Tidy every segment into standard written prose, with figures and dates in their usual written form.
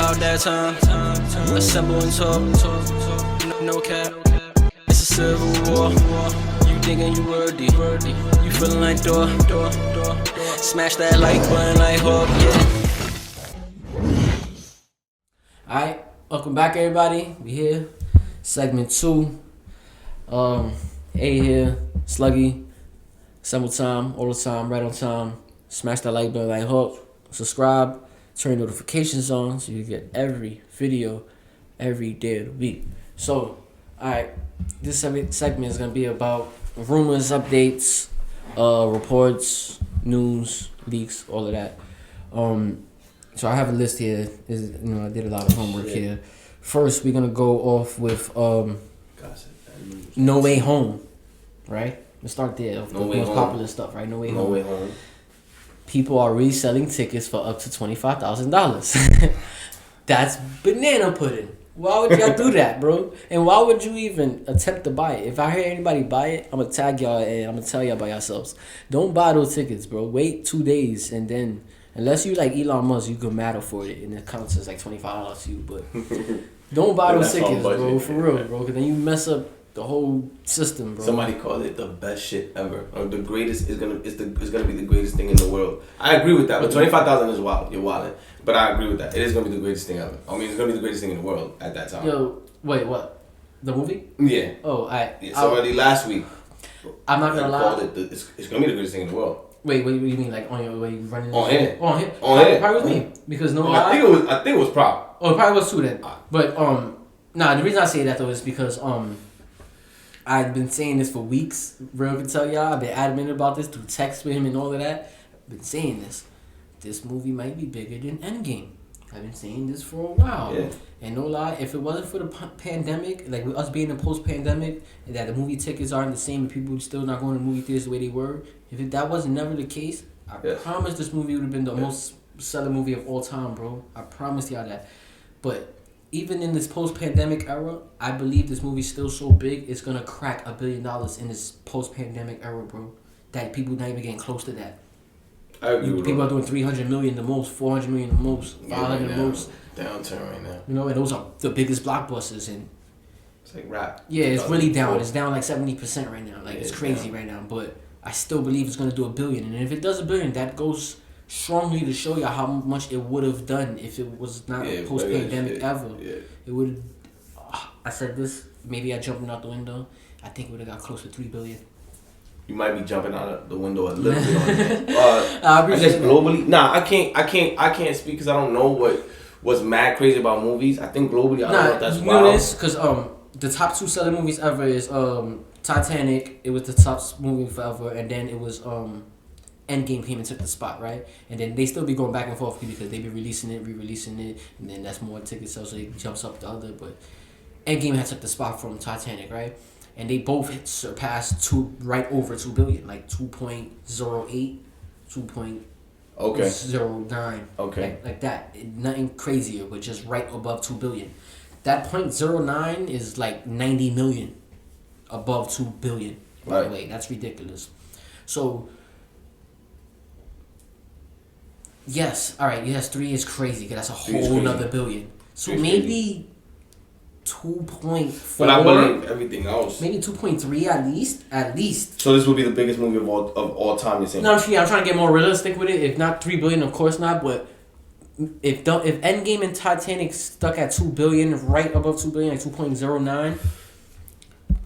about that time. Assemble and talk. No cap. It's a civil war. You thinking you worthy. You feeling like door. Smash that like button like Hawk, yeah. Alright, welcome back everybody. We here. Segment 2. A here, Sluggy. Assemble time, all the time, right on time. Smash that like button like Hawk. Subscribe, turn notifications on so you get every video every day of the week. So, alright, this segment is gonna be about rumors, updates, reports, news, leaks, all of that. So I have a list here. I did a lot of homework here. First, we're gonna go off with No Way Home, right? Let's start there. The most popular stuff, right? No Way Home. People are reselling tickets for up to $25,000. That's banana pudding. Why would y'all do that, bro? And why would you even attempt to buy it? If I hear anybody buy it, I'm gonna tag y'all and I'm gonna tell y'all by yourselves. Don't buy those tickets, bro. Wait 2 days and then, unless you like Elon Musk, you can mad afford it and it counts as like $25 to you. But don't buy those tickets, bro. For real, bro. Because then you mess up the whole system, bro. Somebody called it the best shit ever. Or the greatest is gonna be the greatest thing in the world. I agree with that. But 25,000 is wild. You're wilding. But I agree with that. It is gonna be the greatest thing ever. I mean, it's gonna be the greatest thing in the world at that time. Yo, wait, what? The movie? Yeah. Oh, somebody last week. I'm not gonna lie. Called it it's gonna be the greatest thing in the world. Wait, what do you mean? Like on your way running? On here. On here. Probably was me because I think it was prop. Oh, it probably was too then. But the reason I say that though is because I've been saying this for weeks. Real can tell y'all. I've been adamant about this through text with him and all of that. I've been saying this. This movie might be bigger than Endgame. I've been saying this for a while. Yeah. And no lie, if it wasn't for the pandemic, like with us being in post-pandemic, and that the movie tickets aren't the same and people still not going to movie theaters the way they were, if that was never the case, I promise this movie would have been the most selling movie of all time, bro. I promise y'all that. But even in this post-pandemic era, I believe this movie's still so big, it's going to crack $1 billion in this post-pandemic era, bro. That people not even getting close to that. People are doing 300 million the most, 400 million the most, 500 the most. Downturn right now. You know, and those are the biggest blockbusters. And it's like rap. Yeah, it's really down. It's down like 70% right now. Like it's crazy right now. But I still believe it's gonna do $1 billion. And if it does $1 billion, that goes strongly to show you how much it would have done if it was not post-pandemic ever. Yeah. It would. I said this. Maybe I jumping out the window. I think it would have got close to $3 billion. You might be jumping out of the window a little bit on that. I guess globally, I can't speak because I don't know what's mad crazy about movies. I think globally, I don't know if that's wild. You know this because the top 2 selling movies ever is Titanic. It was the top movie forever, and then it was Endgame came and took the spot, right? And then they still be going back and forth because they be releasing it, re-releasing it, and then that's more ticket sales, so it jumps up the other. But Endgame had took the spot from Titanic, right? And they both surpassed right over 2 billion, like 2.08, 2.09. Okay. Like that. Nothing crazier, but just right above 2 billion. That 0.09 is like 90 million above 2 billion. By the way, that's ridiculous. So, yes, all right, yes, 3 is crazy because that's a whole nother billion. So maybe 2.4. But I believe everything else. Maybe 2.3 at least. So this will be the biggest movie of all time, you're saying? No, I'm trying to get more realistic with it. If not 3 billion, of course not. But if Endgame and Titanic stuck at 2 billion, right above 2 billion, like 2.09,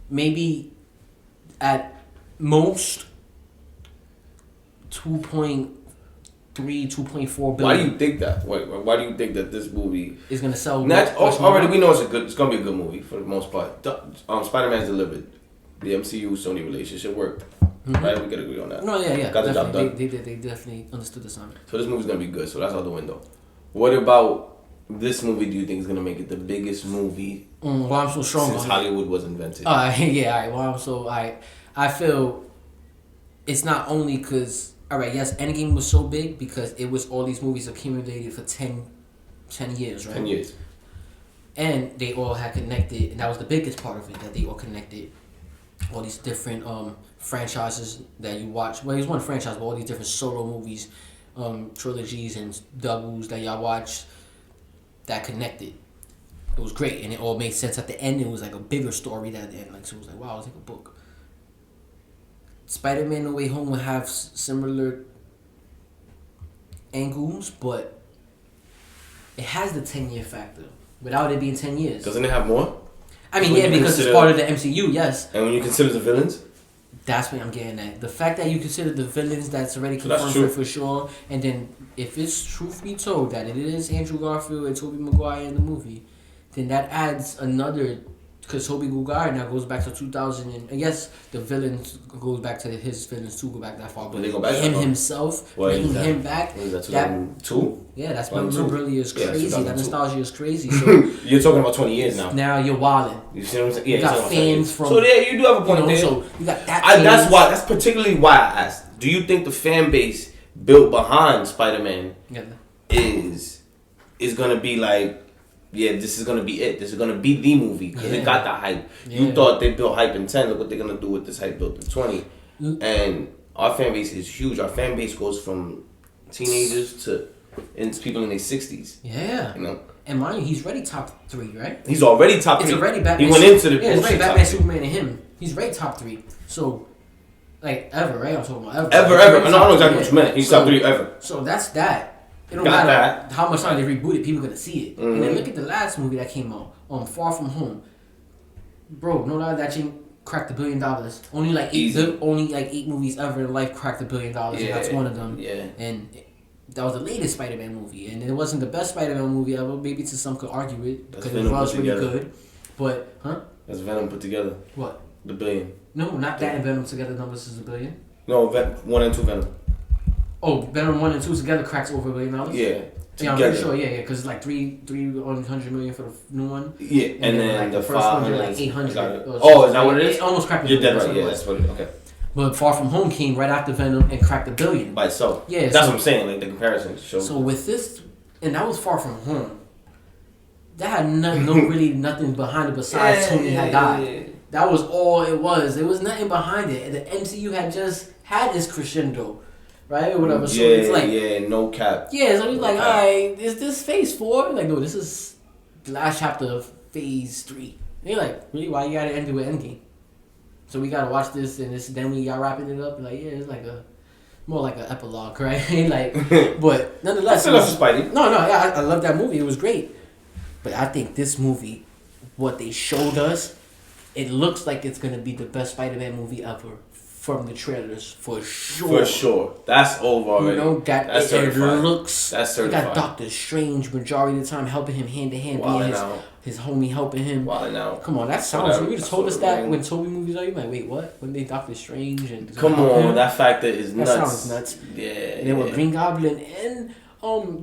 maybe at most 2.3, 2.4 billion. Why do you think that? Why do you think that this movie is gonna sell? Already we know it's gonna be a good movie for the most part. Spider-Man's delivered. The MCU Sony relationship worked. Mm-hmm. Right, we could agree on that. No, yeah. Got the job done. They definitely understood the sign. So this movie's gonna be good. So that's out the window. What about this movie? Do you think is gonna make it the biggest movie? Well, I'm so strong since Hollywood was invented. Yeah. Well, I feel it's not only because. All right, yes, Endgame was so big because it was all these movies accumulated for 10 years, right? 10 years. And they all had connected, and that was the biggest part of it, that they all connected all these different franchises that you watch. Well, it was one franchise, but all these different solo movies, trilogies and doubles that y'all watch. that connected. It was great, and it all made sense at the end. It was like a bigger story that end. Like, so it was like, wow, it was like a book. Spider-Man No Way Home will have similar angles, but it has the 10-year factor without it being 10 years. Doesn't it have more? I mean, yeah, because it's part of the MCU, yes. And when you consider the villains? That's what I'm getting at. The fact that you consider the villains, that's already confirmed for sure. And then, if it's truth be told that it is Andrew Garfield and Tobey Maguire in the movie, then that adds another... Because Tobey Maguire now goes back to 2000, and I guess the villains goes back to his villains too, go back that far. But they go back him himself, bringing him back. What is that, 2002? Yeah, that's memorability is crazy. Yeah, that nostalgia is crazy. So you're talking about 20 years now. Now you're wilding. You see what I'm saying? Yeah, you got fans from. So yeah, you do have a point there. So you got that. That's particularly why I asked. Do you think the fan base built behind Spider-Man is gonna be like? Yeah, this is gonna be it. This is gonna be the movie because it got that hype. Yeah. You thought they built hype in 10. Look what they're gonna do with this hype built in 20. And our fan base is huge. Our fan base goes from teenagers to people in their 60s. Yeah, you know. And mind you, he's already top 3, right? He's already top 3. It's already Batman. He went into the it's already Batman, Superman, and him. He's already top 3. So, like ever, right? I'm talking about ever. I know exactly what you meant. He's top 3 ever. So that's that. It don't matter how much time they reboot it, people gonna see it. And then look at the last movie that came out, Far From Home. Bro, no lie, that thing cracked $1 billion. Only like 8 movies ever in life cracked $1 billion, and that's one of them. Yeah. And that was the latest Spider-Man movie, and it wasn't the best Spider-Man movie ever. Maybe to some could argue it because it was really good. But that's Venom put together. What? The billion. No, not that and Venom together. Numbers is $1 billion. No, 1 and 2 Venom. Oh, Venom 1 and 2 together cracks over $1 billion? Yeah. Yeah, I'm pretty sure, yeah, because it's like 300 million for the new one. Yeah, and then like the first 500. Like 800. Oh, is that what it is? It almost cracked. You're dead right. Yeah, that's what it is. Okay. But Far From Home came right after Venom and cracked $1 billion by itself. Yeah, that's what I'm saying. Like the comparison shows. So with this, and that was Far From Home. That had nothing behind it besides Tony had died. Yeah. That was all it was. There was nothing behind it. The MCU had just had its crescendo. Right? Or whatever. So it's like... no cap. Yeah, so it's like, alright, is this phase 4? Like, no, this is the last chapter of phase 3. And you're like, really? Why you gotta end it with Endgame? So we gotta watch this and this, then we got wrapping it up. And like, yeah, it's like more like an epilogue, right? Like, but nonetheless... I love Spidey. No, yeah, I love that movie. It was great. But I think this movie, what they showed us, it looks like it's gonna be the best Spider-Man movie ever. From the trailers, for sure. For sure. That's over already. You know, that's certified. Looks. That's certified. Got Doctor Strange majority of the time helping him hand to hand, being his homie helping him. Come on, that sounds. You just told us that when Tobey movies are, you like, wait, what? When they Doctor Strange and come on, that factor is nuts. That sounds nuts. Yeah. And then with Green Goblin and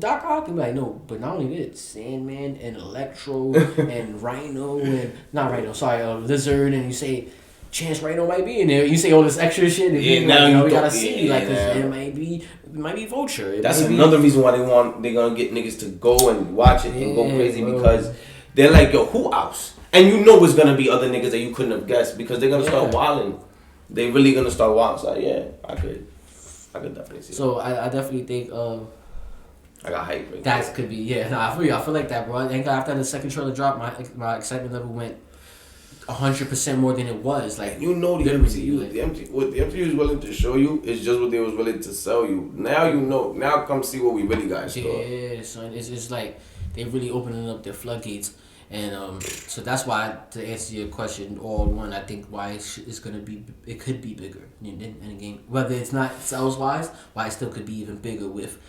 Doc Ock, and like, no, but not only this, Sandman and Electro and Rhino and not Rhino, sorry, Lizard, and you say. Chance Rhino might be in there. You say all this extra shit. And now we gotta see like this. It might be Vulture. That's another reason why they're gonna get niggas to go and watch it and go crazy because they're like, yo, who else? And you know it's gonna be other niggas that you couldn't have guessed because they're gonna start wilding. They really gonna start wilding. So yeah, I could definitely see. So I definitely think I got hype. Right that could be I feel like that, bro. And after the second trailer dropped, my excitement level went 100% more than it was. Like, you know, the MCU, what the MCU is willing to show you is just what they was willing to sell you. Now you know. Now come see what we really got in store. Yeah, son. It's like they really opening up their floodgates, and so that's why, to answer your question, I think why it's gonna be, it could be bigger in a game. Whether it's not sales wise, why it still could be even bigger with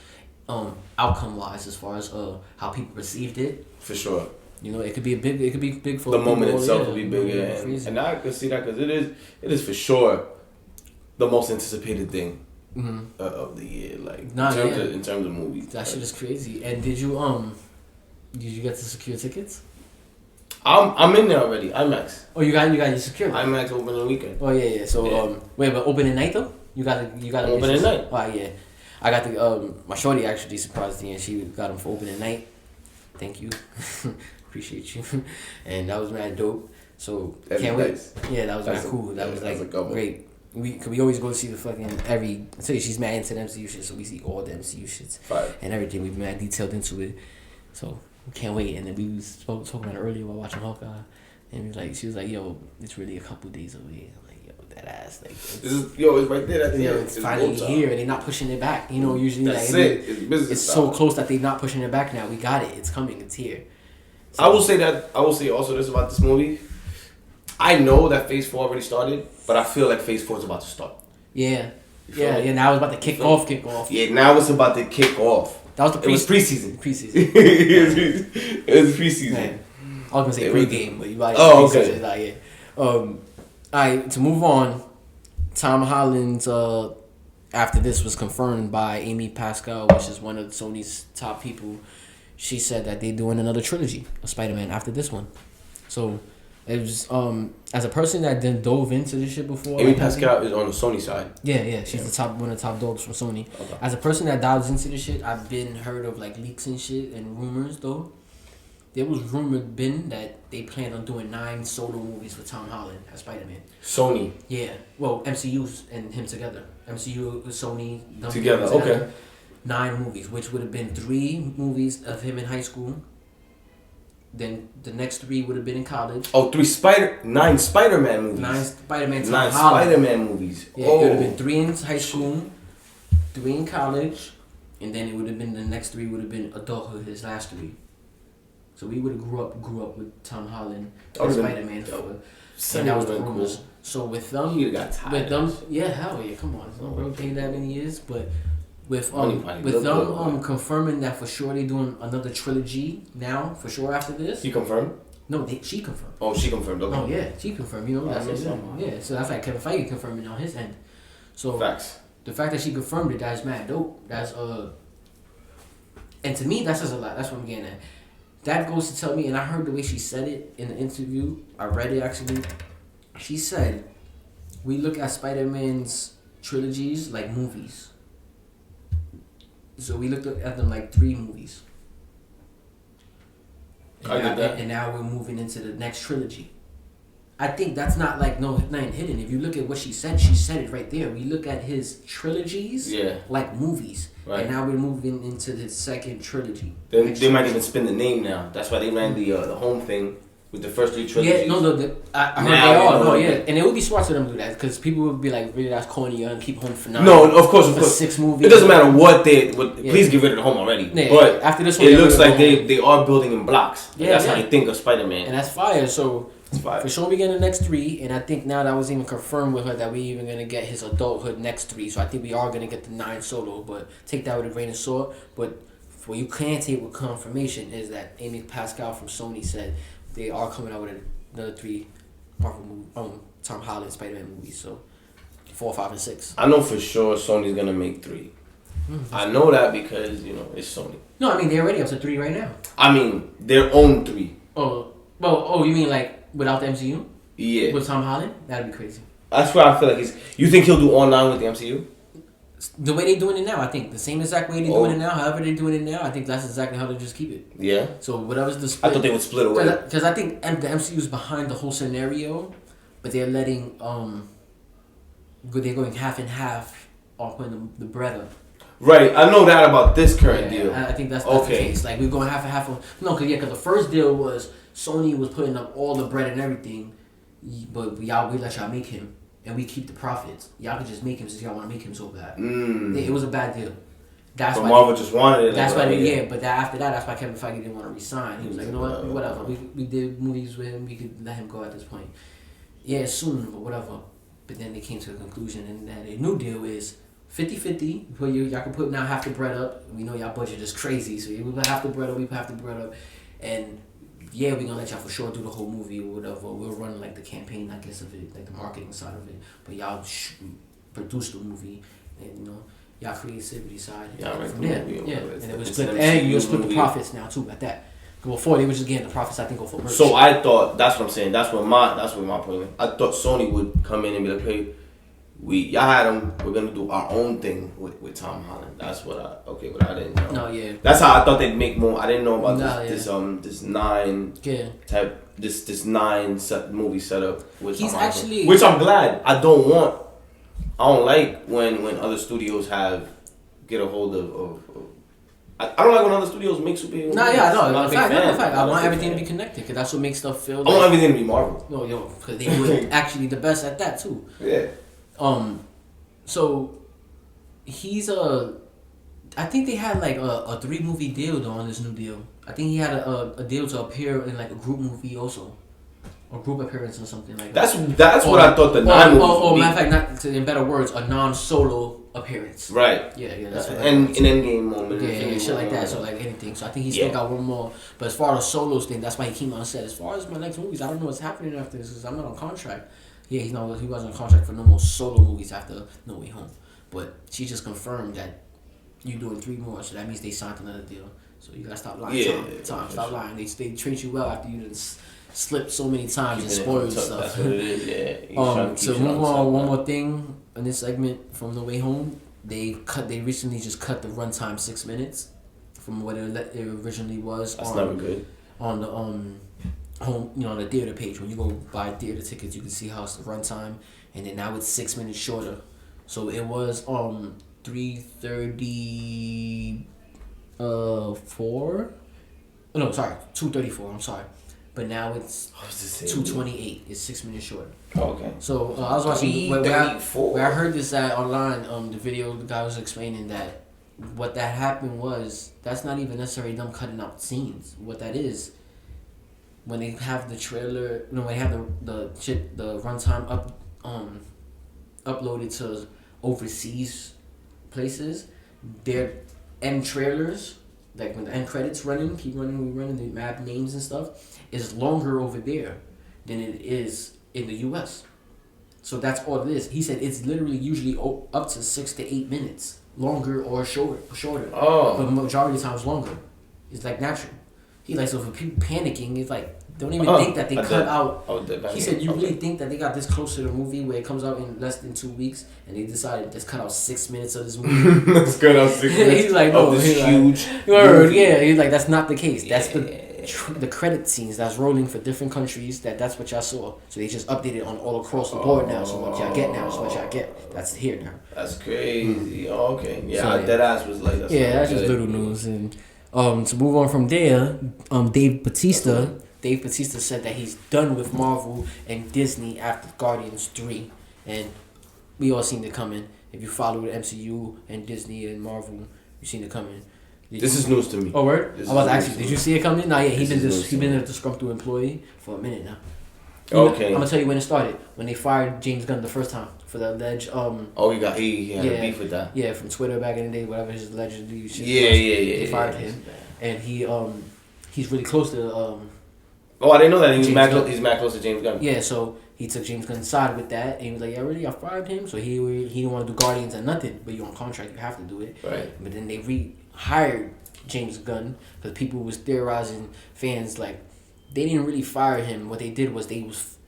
outcome wise as far as how people received it. For sure. You know, it could be big for the moment itself will be bigger, and I can see that because it is for sure the most anticipated thing of the year. Like in terms of movies, that shit is crazy. And did you get to secure tickets? I'm in there already. IMAX. Oh, you got your secure. IMAX opening weekend. Oh yeah. So wait, but opening night though? You got opening night. Oh yeah, I got the my shorty actually surprised me and she got them for opening night. Thank you. Appreciate you. And that was mad dope. So can't wait. Yeah, that was mad cool. That was like great. We always go see the fucking I tell you, she's mad into the MCU shit, so we see all the MCU shits and everything. We've been mad detailed into it. So can't wait. And then we was talking about it earlier while watching Hawkeye, and she was like, yo, it's really a couple days away. I'm like, yo, that ass, like, it's right there. It's finally here, and they're not pushing it back. Usually that's like it. It's so close that they're not pushing it back now. We got it. It's coming. It's here. So, I will say also this about this movie. I know that Phase 4 already started, but I feel like Phase 4 is about to start. Yeah. Now it's about to kick off. Yeah, now it's about to kick off. That was the It was preseason. It was preseason. Man, I was gonna say pre-game, but you like okay. Like, alright, to move on, Tom Holland's after this was confirmed by Amy Pascal, which is one of Sony's top people. She said that they're doing another trilogy of Spider-Man after this one. So it was as a person that didn't dove into this shit before. Amy Pascal is on the Sony side. Yeah, she's one of the top dogs from Sony. Okay. As a person that dives into this shit, I've been heard of like leaks and shit and rumors though. There was rumored that they planned on doing 9 solo movies with Tom Holland as Spider-Man. Sony. Yeah, well, MCU and him together. MCU, Sony, them together. Okay. 9 movies, which would have been 3 movies of him in high school. Then the next 3 would have been in college. Oh, 9 Spider-Man movies. 9 Spider-Man. 9 Spider-Man movies. Yeah, it would have been 3 in high school, 3 in college, and then it would have been the next 3 would have been adulthood. His last 3. So we would have grew up with Tom Holland as Spider-Man and that was the rumors. Cool. So with them, yeah, hell yeah, come on, it's not really taking that many years, but with them confirming that for sure they doing another trilogy now for sure after this. He confirmed? No, she confirmed. Oh, she confirmed. Okay. Oh yeah, she confirmed. Yeah, so that's like Kevin Feige confirming on his end. So facts. The fact that she confirmed it, that's mad dope. That's and to me that says a lot. That's what I'm getting at. That goes to tell me, and I heard the way she said it in the interview. I read it actually. She said, "We look at Spider-Man's trilogies like movies. So we looked at them like 3 movies. And now we're moving into the next trilogy. I think that's not like nothing hidden. If you look at what she said it right there. We look at his trilogies like movies. Right. And now we're moving into the second trilogy. They might even spin the name now. That's why they ran the home thing with the first 3 trilogies. Yeah, I heard they are. No, yeah. And it would be smart for them to do that because people would be like, really, that's corny. You keep home for 9. No, of course. 6 movies. It doesn't matter what please get rid of the home already. Yeah, but after this one, it looks like they are building in blocks. Yeah, that's how they think of Spider-Man. And that's fire. So for sure we get the next 3, and I think now that was even confirmed with her that we even gonna get his adulthood next 3. So I think we are gonna get the 9 solo, but take that with a grain of salt. But what you can take with confirmation is that Amy Pascal from Sony said they are coming out with another 3 Marvel movie, Tom Holland Spider-Man movies. So 4, 5, and 6. I know for sure Sony's gonna make 3. I know that because it's Sony. No, I mean they're already up to 3 right now. I mean their own 3. You mean like without the MCU? Yeah. With Tom Holland? That'd be crazy. That's where I feel like you think he'll do all 9 with the MCU? The way they're doing it now, I think. The same exact way they're doing it now, however they're doing it now, I think that's exactly how they just keep it. Yeah. So whatever's the split. I thought they would split away. Because I think the MCU's behind the whole scenario, but they're letting, they're going half and half off putting the bread up. Right, I know that about this current deal. I think that's the case. Like, we're going half and half. Because the first deal was Sony was putting up all the bread and everything, but we let y'all make him, and we keep the profits. Y'all can just make him since y'all want to make him so bad. It was a bad deal. That's why Marvel just wanted it. That's why but after that, that's why Kevin Feige didn't want to resign. He was like, you know what, whatever. We did movies with him. We could let him go at this point. Yeah, soon, but whatever. But then they came to a conclusion, and that a new deal is 50-50, where y'all can put now half the bread up. We know y'all budget is crazy, so we put half the bread up, we put half the bread up, and we're gonna let y'all for sure do the whole movie or whatever. We'll run like the campaign, I guess, of it, like the marketing side of it, but y'all produce the movie, and y'all creativity side. From there, and it was split, and you'll split the profits now too. At that, before they were just getting the profits, I think go for merch. So I thought that's what I'm saying. That's where my point is. I thought Sony would come in and be like, hey. Y'all had them. We're gonna do our own thing with Tom Holland. That's what I didn't know. No, yeah. That's how I thought they'd make more. I didn't know about this 9 type this 9 movie setup with Tom Holland. Which I'm glad. I don't like when other studios get a hold of I don't like when other studios make superhero movies. Nah, yeah, I know. I'm not a big fan. I want everything to be connected because that's what makes stuff feel. I want everything to be Marvel. No, because they were actually the best at that too. Yeah. So he's I think they had like a 3-movie deal though on this new deal. I think he had a deal to appear in like a group movie also. Or group appearance or something like that. That's what I thought the 9 movies would be. Matter of fact, in better words, a non-solo appearance. Right. Yeah. That's what and an endgame moment. Yeah, shit like that. So like anything. So I think he still got one more. But as far as solos thing, that's why he came out and said, as far as my next movies, I don't know what's happening after this because I'm not on contract. Yeah, he wasn't on contract for no more solo movies after No Way Home. But she just confirmed that you're doing 3 more, so that means they signed another deal. So you gotta stop lying. Tom, stop lying. They treat you well after you done slipped so many times and spoiled stuff. That's what it is. Yeah. So move on. One more thing in this segment from No Way Home. They recently just cut the runtime 6 minutes from what it originally was. That's never good. On the home, on the theater page. When you go buy theater tickets, you can see how it's the runtime, and then now it's 6 minutes shorter. So it was 3:34. No, sorry, 2:34. I'm sorry. But now it's 2:28. It's 6 minutes shorter. Oh, okay. So I was watching where I heard this at online. The video, the guy was explaining that what that happened was that's not even necessarily them cutting out scenes. What that is, when they have the trailer, when they have the runtime uploaded to overseas places, their end trailers. Like when the end credits keep running the map names and stuff, is longer over there than it is in the U.S. So that's all it is. He said it's literally usually up to 6 to 8 minutes, longer or shorter. Oh. But majority of the time it's longer. It's like natural. He like, so for people panicking, it's like, don't even think that they cut out. He said, you really think that they got this close to the movie where it comes out in less than 2 weeks and they decided to cut out 6 minutes of this movie? Let's cut out 6 minutes. He's like, no, of this huge. Yeah, he's like, that's not the case. That's the credit scenes that's rolling for different countries. That's what y'all saw. So they just updated on all across the board now. So what y'all get now is what y'all get. That's here now. That's crazy. Oh, okay. Yeah, so, that ass was like, that's just little news. And to move on from there, Dave Bautista said that he's done with Marvel and Disney after Guardians 3. And we all seen it coming. If you follow the MCU and Disney and Marvel, you seen it coming. This is news to me. Oh, word? I was actually, did you see it coming? Nah, yeah, he been a disgruntled employee for a minute now. Okay. I'm gonna tell you when it started. When they fired James Gunn the first time for the alleged he had a beef with that. Yeah, from Twitter back in the day, whatever his allegedly shit was. They fired him, and he's really close to I didn't know that he's mad close to James Gunn. Yeah, so he took James Gunn's side with that, and he was like, "Yeah, really, I fired him." So he didn't want to do Guardians or nothing, but you're on contract, you have to do it. Right. But then they rehired James Gunn because people was theorizing, fans like they didn't really fire him. What they did was they was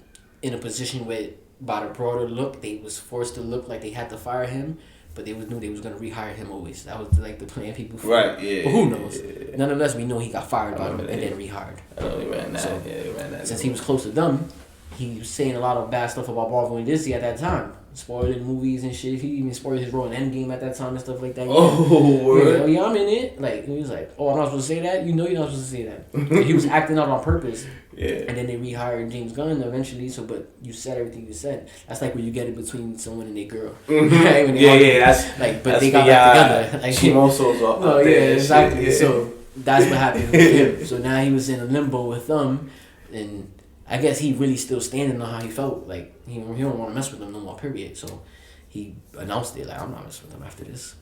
in a position where by the broader look they was forced to look like they had to fire him, but they knew they was gonna rehire him always. That was like the plan people. Right. Yeah. But who knows? Yeah. Nonetheless, we know he got fired by them and then rehired. I know he ran that. So, he ran that. Since he was close to them, he was saying a lot of bad stuff about Marvel and Disney at that time. Spoiling movies and shit. He even spoiled his role in Endgame at that time and stuff like that. Word. Yeah, I'm in it. Like, he was like, I'm not supposed to say that? You know you're not supposed to say that. He was acting out on purpose. Yeah. And then they rehired James Gunn eventually, but you said everything you said. That's like when you get it between someone and their girl. Right? When that's... Like, but they got back together. Like, Chimoso's up no, there. Yeah, exactly. Yeah. So, that's what happened with him. So now he was in a limbo with them, and I guess he really still standing on how he felt. Like, he don't want to mess with them no more, period. So he announced it, like, I'm not messing with them after this.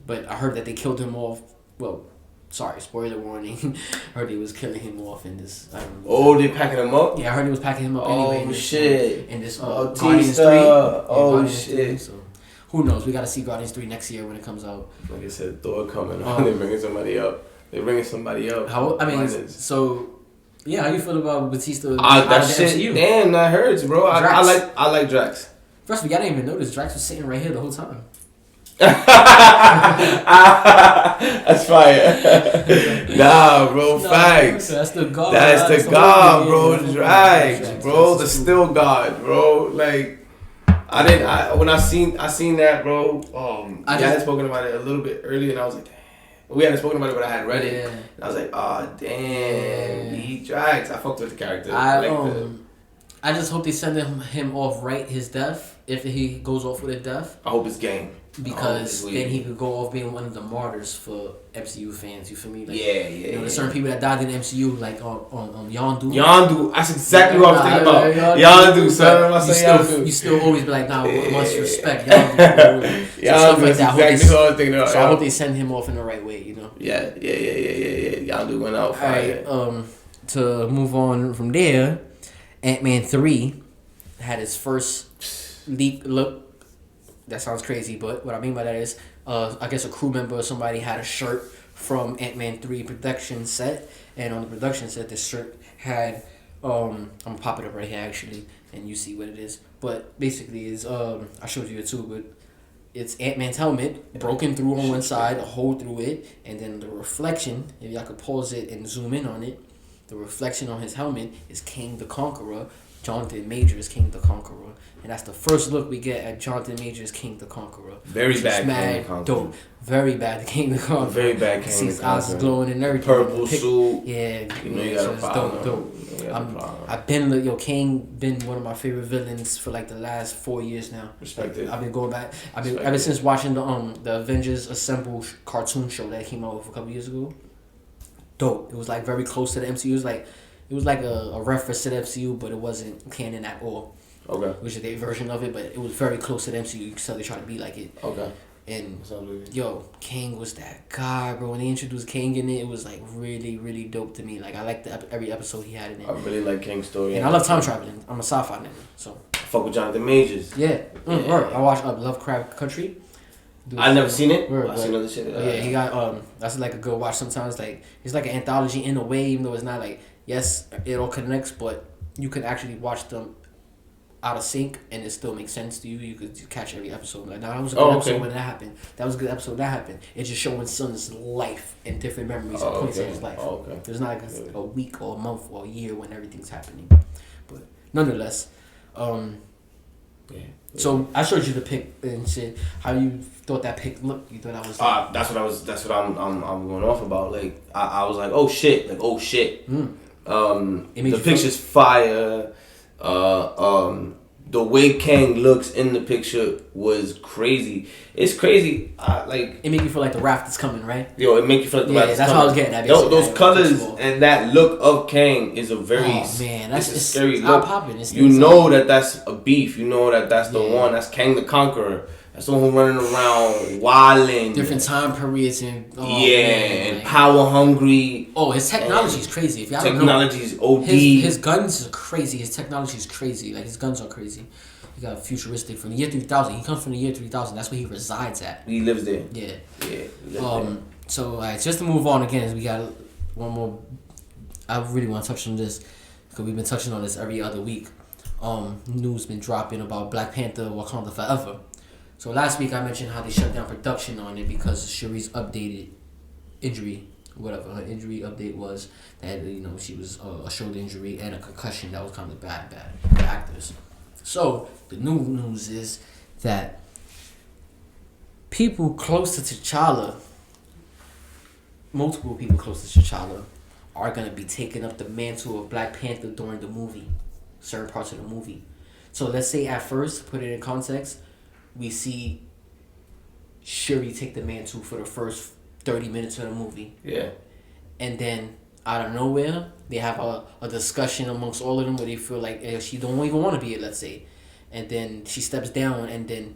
But I heard that they killed him off. Well, sorry, spoiler warning. I heard they was killing him off in this. They packing him up? Yeah, I heard they was packing him up anyway. Shit. In this Guardians 3. Shit. So who knows? We got to see Guardians 3 next year when it comes out. Like I said, Thor coming. They're bringing somebody up. Yeah, how you feel about Bautista? That shit, MCU? Damn, that hurts, bro. I like Drax. First, I didn't even notice Drax was sitting right here the whole time. That's fire. Nah, bro, facts. That's the god. That's the god, bro. Drax, bro. The still god, bro. Like, when I seen that, bro. I had spoken about it a little bit earlier, and I was like, damn. We hadn't spoken about it, but I had read it. Yeah. And I was like, oh, damn. Yeah. He Drax. I fucked with the character. I just hope they send him off right, his death, if he goes off with a death. I hope it's Gang. Because then he could go off being one of the martyrs for MCU fans. You feel me? Like, yeah. You know, there's certain people that died in the MCU, like on Yondu. Yondu. That's exactly what I was thinking about. Yondu, son. You still always be like, nah, much respect. Yondu. Stuff like that. Exactly what I was thinking about. So I hope they send him off in the right way, you know? Yeah. Yondu went out fire. Alright, to move on from there, Ant-Man 3 had his first leak look. That sounds crazy, but what I mean by that is, I guess a crew member or somebody had a shirt from Ant-Man 3 production set, and on the production set, this shirt had, I'm gonna pop it up right here actually, and you see what it is. But basically, is I showed you it too, but it's Ant-Man's helmet broken through on one side, a hole through it, and then the reflection. If y'all could pause it and zoom in on it, the reflection on his helmet is Kang the Conqueror. Jonathan Majors King the Conqueror, and that's the first look we get at Jonathan Majors King the Conqueror. Very bad King the Conqueror. Dope. Very bad King the Conqueror. Very bad King the Conqueror. His eyes is glowing and everything. Purple suit. Yeah, you know you got a problem. Dope. I've been King been one of my favorite villains for like the last 4 years now. Respected. I've been going back. Ever since watching the Avengers Assemble cartoon show that came out a couple years ago. Dope. It was like very close to the MCU. It was like a reference to the MCU, but it wasn't canon at all. Okay. Which is their version of it, but it was very close to the MCU. You could tell they try to be like it. Okay. And yo, Kang was that guy, bro. When they introduced Kang in it, it was like really, really dope to me. Like I liked every episode he had in it. I really like Kang's story. And I love time traveling. I'm a sci-fi nigga, so. I fuck with Jonathan Majors. Yeah. I watched Lovecraft Country. I've never seen it. Word, I've seen other shit. Yeah, he got that's like a good watch sometimes. Like it's like an anthology in a way, even though it's not like, yes, it all connects, but you can actually watch them out of sync and it still makes sense to you. You could catch every episode. Like, that was a good episode when that happened. That was a good episode that happened. It's just showing Son's life and different memories and points in his life. There's not like a week or a month or a year when everything's happening. But nonetheless, so I showed you the pic and shit. How you thought that pic looked? You thought I was that's what I'm going off about. Like I was like, oh shit. The picture's fire. The way Kang looks in the picture was crazy. It's crazy. It make you feel like the raft is coming, right? Yo, it make you feel like the raft is that's coming. How I was getting at. Those colors and that look of Kang is a very that's a scary it's look. Popping. You know that's a beef. You know that's the one. That's Kang the Conqueror. That's the one who running around wilding. Different time periods and and power hungry. Oh, his technology is crazy. If y'all technology's OD. His guns are crazy. His technology is crazy. Like his guns are crazy. He got futuristic from the year 3000. He comes from the year 3000. That's where he resides at. He lives there. Yeah. There. So just to move on again, we got one more. I really want to touch on this because we've been touching on this every other week. News been dropping about Black Panther: Wakanda Forever. So last week I mentioned how they shut down production on it because Shuri's updated injury, whatever her injury update was, that she was a shoulder injury and a concussion that was kind of bad for actors. So the new news is that people close to T'Challa, multiple people close to T'Challa, are gonna be taking up the mantle of Black Panther during the movie, certain parts of the movie. So let's say at first, put it in context, we see Shuri take the mantle for the first 30 minutes of the movie. Yeah. And then, out of nowhere, they have a discussion amongst all of them where they feel like she don't even want to be it, let's say. And then she steps down, and then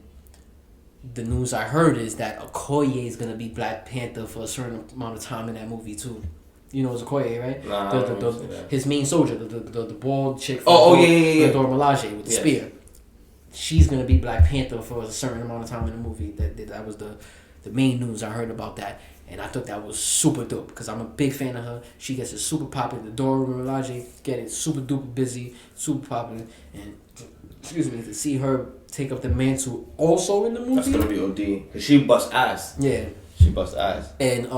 the news I heard is that Okoye is going to be Black Panther for a certain amount of time in that movie, too. You know it's Okoye, right? Nah, his main soldier, the bald chick from Dora Milaje with the spear. She's gonna be Black Panther for a certain amount of time in the movie. That was the main news I heard about that, and I thought that was super dope because I'm a big fan of her. She gets it super popular. The Dora Milaje getting super duper busy, super popular, and to see her take up the mantle also in the movie. That's gonna be OD because she bust ass. Yeah, she bust ass. And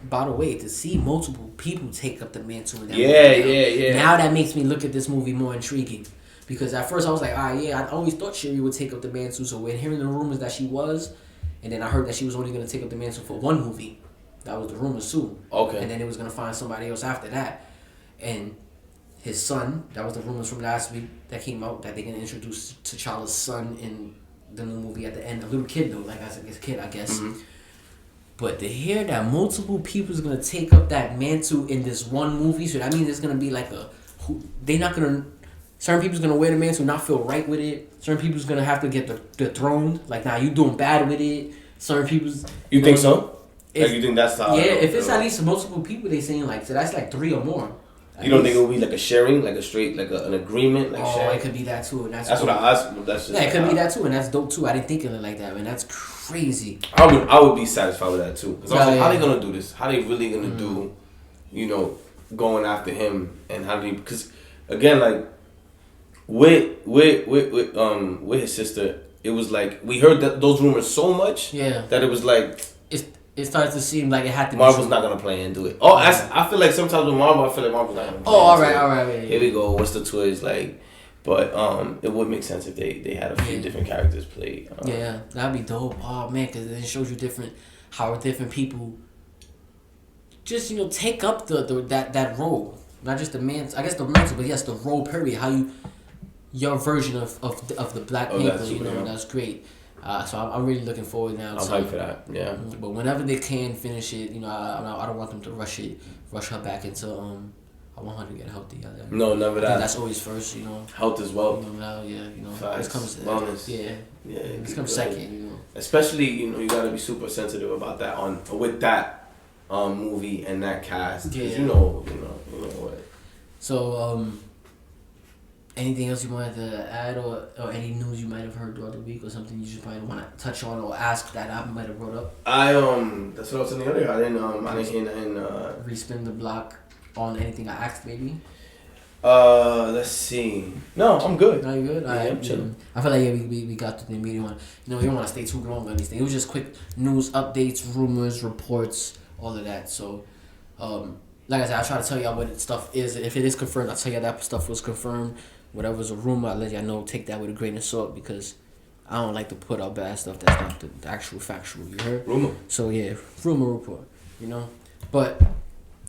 by the way, to see multiple people take up the mantle in that movie, now that makes me look at this movie more intriguing. Because at first I was like, I always thought Shuri would take up the mantle. So when hearing the rumors that she was, And then I heard that she was only gonna take up the mantle for one movie. That was the rumors too. Okay. And then it was gonna find somebody else after that. And his son, that was the rumors from last week that came out, that they're gonna introduce T'Challa's son in the new movie at the end. A little kid though, like as a kid, I guess. Mm-hmm. But to hear that multiple people is gonna take up that mantle in this one movie, so that means there's gonna be like certain people's gonna wear the mantle, not feel right with it. Certain people's gonna have to get dethroned. Like, nah, you doing bad with it. Certain people's. You think so? Like, you think that's how? Yeah, if it's at least multiple people, they saying like, so that's like 3 or more. You don't think it would be like a sharing, like a straight, like an agreement, like sharing? It could be that too, and that's what I asked. It could be that too, and that's dope too. I didn't think of it like that, man. That's crazy. I would be satisfied with that too, because I was like, how they gonna do this? How they really gonna do, going after him, and how do you? Because again, like with his sister, it was like we heard those rumors so much, that it was like it started to seem like it had to. Marvel's not gonna play and do it. Oh, I feel like sometimes with Marvel, I feel like Marvel's not gonna play. Oh, all right. Yeah. Here we go. What's the twist like? But it would make sense if they had a few different characters played. That'd be dope. Oh man, because it shows you how different people just take up that role. Not just the man, I guess the mantle, but yes, the role period. How your version of the Black Panther. That's great. So I'm really looking forward now. I'm hyped for that. Yeah. But whenever they can finish it, I don't want them to rush her back into. I want her to get healthy. No, never that. That's always first, Health as well. This comes wellness. This comes second. Especially, you gotta be super sensitive about that with that movie and that cast. Yeah. You know what. So anything else you wanted to add, or any news you might have heard throughout the week, or something you just probably want to touch on or ask that I might have brought up? That's what I was saying earlier. I didn't hear nothing. Respin the block on anything I asked, maybe. Let's see. No, I'm good. No, you good? I'm chilling. I feel like we got to the meeting one. You don't want to stay too long on these things. It was just quick news, updates, rumors, reports, all of that. So, like I said, I try to tell y'all what stuff is. If it is confirmed, I'll tell y'all that stuff was confirmed. Whatever's a rumor, I'll let y'all know. Take that with a grain of salt, because I don't like to put out bad stuff that's not the actual factual. You heard? Rumor. So yeah, rumor report. But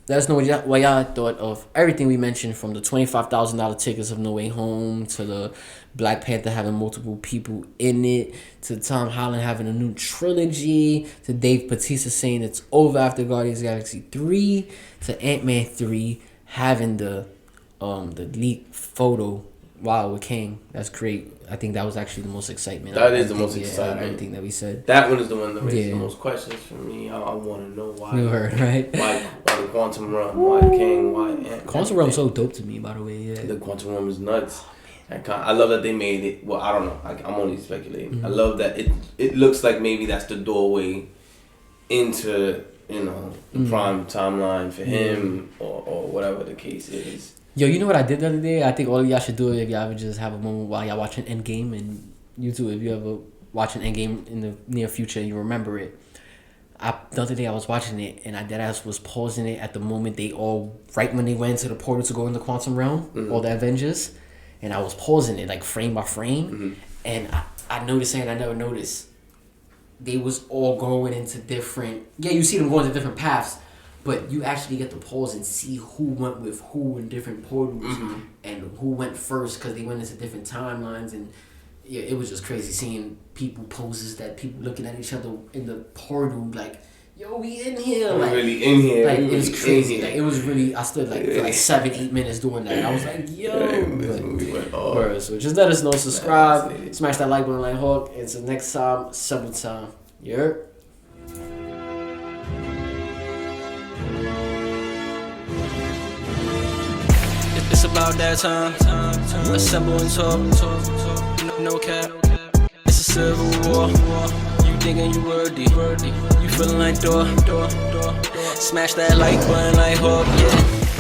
let us know what y'all thought of everything we mentioned, from the $25,000 tickets of No Way Home, to the Black Panther having multiple people in it, to Tom Holland having a new trilogy, to Dave Bautista saying it's over after Guardians of the Galaxy 3, to Ant-Man 3 having the leaked photo. Wow, with Kang. That's great. I think that was actually the most excitement. That is the most excitement. Everything that we said. That one is the one that raises the most questions for me. I want to know why. You heard, right? Why the Quantum Realm? Why Kang? Why Ant-Man? Quantum Realm's so dope to me, by the way. Yeah. The Quantum Realm is nuts. I love that they made it. Well, I don't know. I'm only speculating. Mm-hmm. I love that it looks like maybe that's the doorway into the prime timeline for him, or whatever the case is. Yo, you know what I did the other day? I think all of y'all should do it if y'all ever just have a moment while y'all watching Endgame, and you too, if you ever watching Endgame in the near future and you remember it. The other day I was watching it, and I deadass was pausing it at the moment right when they went to the portal to go in the Quantum Realm, all the Avengers, and I was pausing it like frame by frame, and I noticed something I never noticed. They was all going into different. Yeah, you see them going to different paths. But you actually get to pause and see who went with who in different portals, and who went first, because they went into different timelines. And yeah, it was just crazy seeing people looking at each other in the portal like, yo, we in here. Like, really in here. Like, it was crazy. Like, it was really, I stood like for like 7-8 minutes doing that. I was like, yo. So just let us know, subscribe, smash that like button like Hawk. Until next time, simple time. Yeah. It's about that time. Assemble and talk. No cap. It's a civil war. You thinking you worthy. You feeling like door. Smash that like button like Hawk. Yeah.